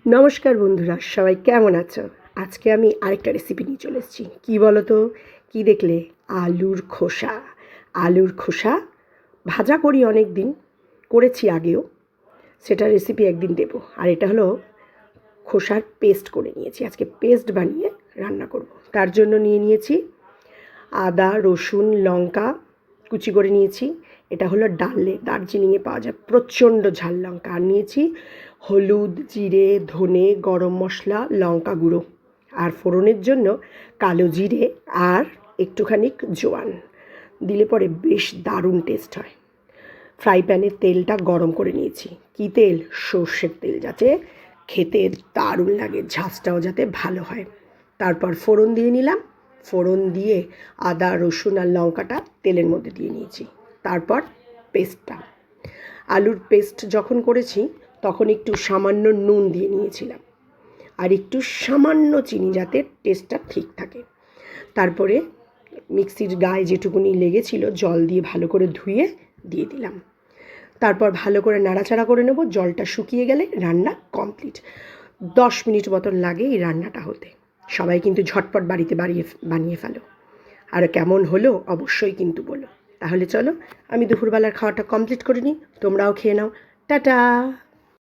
নমস্কার বন্ধুরা, সবাই কেমন আছো? আজকে আমি আরেকটা রেসিপি নিয়ে চলে এসেছি। কী বলো তো? কী দেখলে? আলুর খোসা। আলুর খোসা ভাজা করি অনেক দিন, করেছি আগেও। সেটা রেসিপি একদিন দেবো। আর এটা হলো খোসার পেস্ট করে নিয়েছি। আজকে পেস্ট বানিয়ে রান্না করব। তার জন্য নিয়ে নিয়েছি আদা, রসুন, লঙ্কা কুচি করে নিয়েছি। এটা হলো দার্জিলিংয়ে পাওয়া যায় প্রচণ্ড ঝাল লঙ্কা। আর নিয়েছি হলুদ, জিরে, ধনে, গরম মশলা, লঙ্কা গুঁড়ো। আর ফোড়নের জন্য কালো জিরে আর একটুখানি জোয়ান দিলে পরে বেশ দারুণ টেস্ট হয়। ফ্রাই প্যানে তেলটা গরম করে নিয়েছি। কী তেল? সর্ষের তেল, যাতে খেতে দারুণ লাগে, ঝাঁজটাও যাতে ভালো হয়। তারপর ফোড়ন দিয়ে নিলাম। ফোড়ন দিয়ে আদা, রসুন আর লঙ্কাটা তেলের মধ্যে দিয়ে নিয়েছি। তারপর পেস্টটা, আলুর পেস্ট যখন করেছি তখন একটু সামান্য নুন দিয়ে নিয়েছিলাম আর একটু সামান্য চিনি, যাতে টেস্টটা ঠিক থাকে। তারপরে মিক্সির গায়ে যেটুকুনি লেগেছিল জল দিয়ে ভালো করে ধুয়ে দিয়ে দিলাম। তারপর ভালো করে নাড়াচাড়া করে নেব। জলটা শুকিয়ে গেলে রান্না কমপ্লিট। 10 মিনিট মতন লাগে এই রান্নাটা হতে। সবাই কিন্তু ঝটপট বাড়িতে বানিয়ে ফেলো। আর কেমন হলো অবশ্যই কিন্তু বলো। তাহলে চলো, আমি দুপুরবেলার খাওয়াটা কমপ্লিট করে নিই, তোমরাও খেয়ে নাও। টাটা।